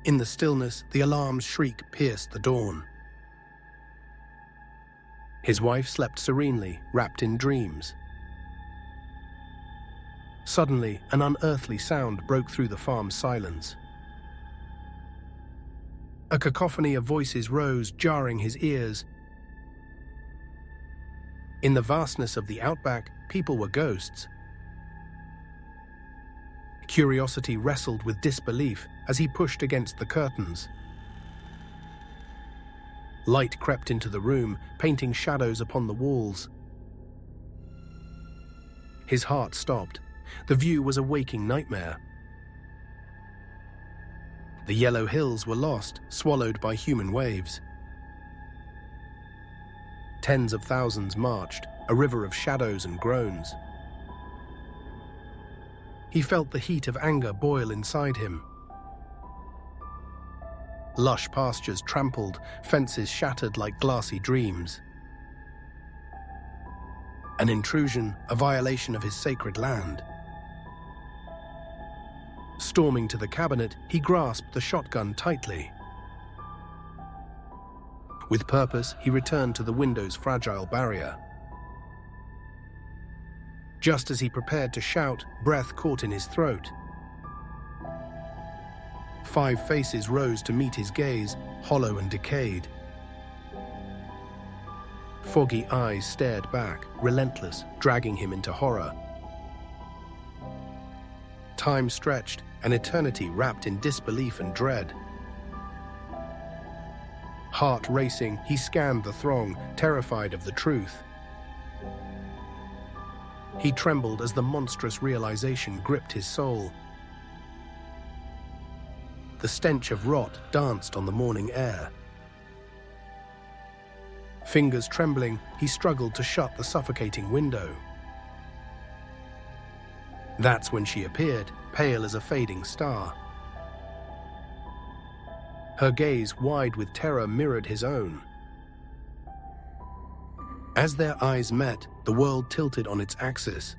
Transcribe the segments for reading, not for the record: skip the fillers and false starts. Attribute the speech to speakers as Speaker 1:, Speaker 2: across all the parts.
Speaker 1: In the stillness, the alarm's shriek pierced the dawn. His wife slept serenely, wrapped in dreams. Suddenly, an unearthly sound broke through the farm's silence. A cacophony of voices rose, jarring his ears. In the vastness of the outback, people were ghosts. Curiosity wrestled with disbelief as he pushed against the curtains. Light crept into the room, painting shadows upon the walls. His heart stopped. The view was a waking nightmare. The yellow hills were lost, swallowed by human waves. Tens of thousands marched, a river of shadows and groans. He felt the heat of anger boil inside him. Lush pastures trampled, fences shattered like glassy dreams. An intrusion, a violation of his sacred land. Storming to the cabinet, he grasped the shotgun tightly. With purpose, he returned to the window's fragile barrier. Just as he prepared to shout, breath caught in his throat. 5 faces rose to meet his gaze, hollow and decayed. Foggy eyes stared back, relentless, dragging him into horror. Time stretched, an eternity wrapped in disbelief and dread. Heart racing, he scanned the throng, terrified of the truth. He trembled as the monstrous realization gripped his soul. The stench of rot danced on the morning air. Fingers trembling, he struggled to shut the suffocating window. That's when she appeared, pale as a fading star. Her gaze, wide with terror, mirrored his own. As their eyes met, the world tilted on its axis.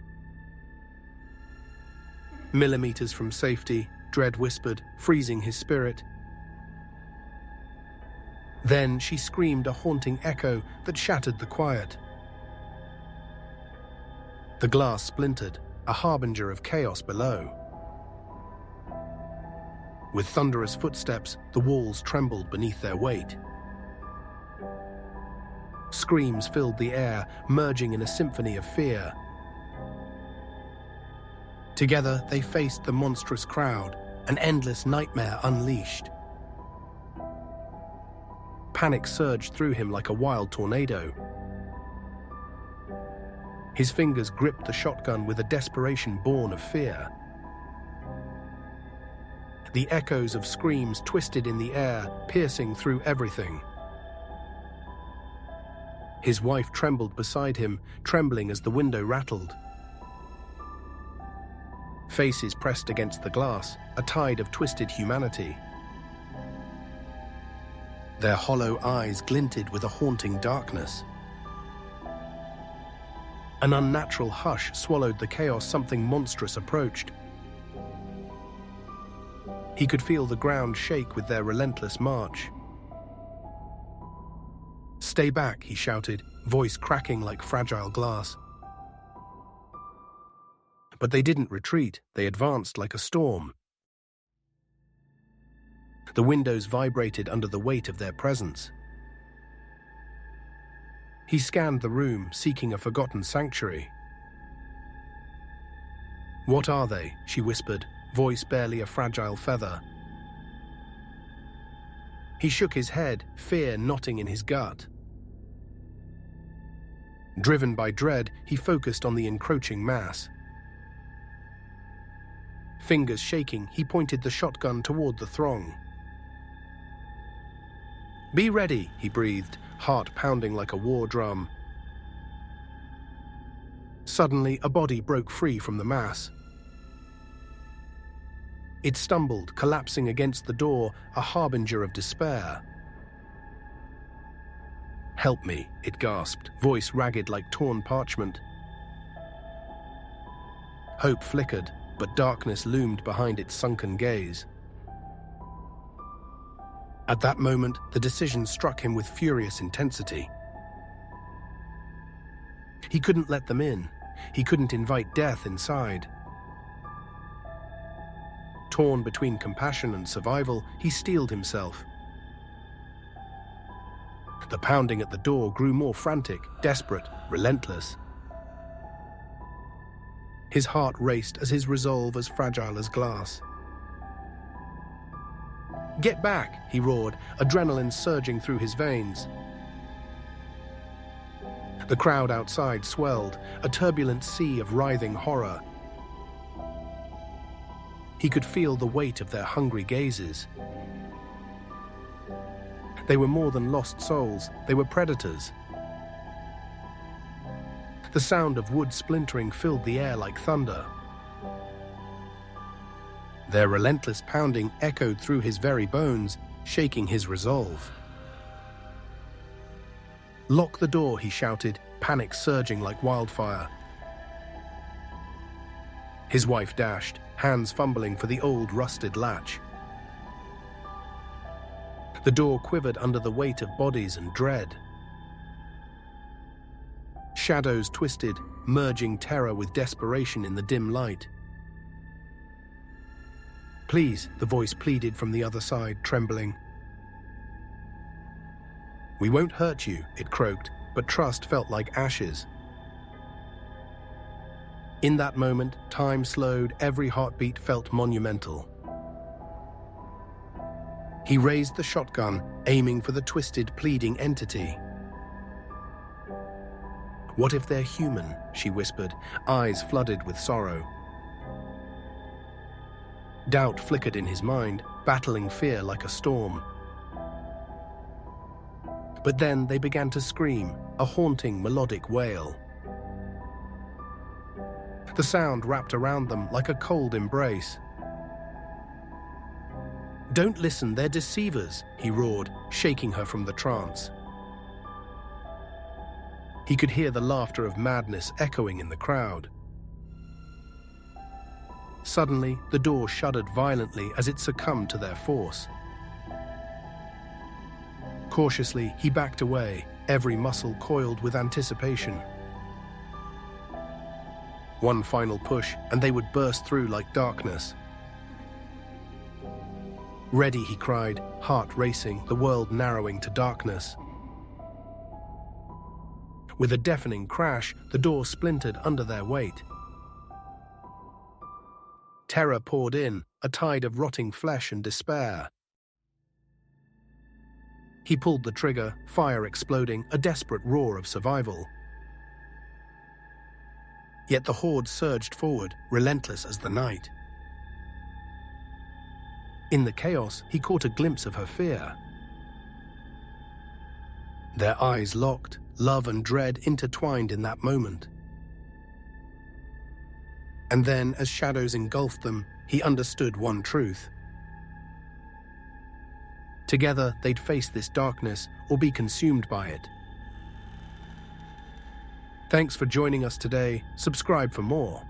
Speaker 1: Millimeters from safety, dread whispered, freezing his spirit. Then she screamed a haunting echo that shattered the quiet. The glass splintered, a harbinger of chaos below. With thunderous footsteps, the walls trembled beneath their weight. Screams filled the air, merging in a symphony of fear. Together, they faced the monstrous crowd, an endless nightmare unleashed. Panic surged through him like a wild tornado. His fingers gripped the shotgun with a desperation born of fear. The echoes of screams twisted in the air, piercing through everything. His wife trembled beside him, trembling as the window rattled. Faces pressed against the glass, a tide of twisted humanity. Their hollow eyes glinted with a haunting darkness. An unnatural hush swallowed the chaos. Something monstrous approached. He could feel the ground shake with their relentless march. "Stay back," he shouted, voice cracking like fragile glass. But they didn't retreat, they advanced like a storm. The windows vibrated under the weight of their presence. He scanned the room, seeking a forgotten sanctuary. "What are they?" she whispered, voice barely a fragile feather. He shook his head, fear knotting in his gut. Driven by dread, he focused on the encroaching mass. Fingers shaking, he pointed the shotgun toward the throng. "Be ready," he breathed, heart pounding like a war drum. Suddenly, a body broke free from the mass. It stumbled, collapsing against the door, a harbinger of despair. "Help me," it gasped, voice ragged like torn parchment. Hope flickered, but darkness loomed behind its sunken gaze. At that moment, the decision struck him with furious intensity. He couldn't let them in. He couldn't invite death inside. Torn between compassion and survival, he steeled himself. The pounding at the door grew more frantic, desperate, relentless. His heart raced as his resolve as fragile as glass. "Get back!" he roared, adrenaline surging through his veins. The crowd outside swelled, a turbulent sea of writhing horror. He could feel the weight of their hungry gazes. They were more than lost souls, they were predators. The sound of wood splintering filled the air like thunder. Their relentless pounding echoed through his very bones, shaking his resolve. "Lock the door," he shouted, panic surging like wildfire. His wife dashed, hands fumbling for the old rusted latch. The door quivered under the weight of bodies and dread. Shadows twisted, merging terror with desperation in the dim light. "Please," the voice pleaded from the other side, trembling. "We won't hurt you," it croaked, but trust felt like ashes. In that moment, time slowed, every heartbeat felt monumental. He raised the shotgun, aiming for the twisted, pleading entity. "What if they're human?" she whispered, eyes flooded with sorrow. Doubt flickered in his mind, battling fear like a storm. But then they began to scream, a haunting, melodic wail. The sound wrapped around them like a cold embrace. "Don't listen, they're deceivers," he roared, shaking her from the trance. He could hear the laughter of madness echoing in the crowd. Suddenly, the door shuddered violently as it succumbed to their force. Cautiously, he backed away, every muscle coiled with anticipation. One final push, and they would burst through like darkness. "Ready," he cried, heart racing, the world narrowing to darkness. With a deafening crash, the door splintered under their weight. Terror poured in, a tide of rotting flesh and despair. He pulled the trigger, fire exploding, a desperate roar of survival. Yet the horde surged forward, relentless as the night. In the chaos, he caught a glimpse of her fear. Their eyes locked, love and dread intertwined in that moment. And then, as shadows engulfed them, he understood one truth. Together, they'd face this darkness or be consumed by it. Thanks for joining us today. Subscribe for more.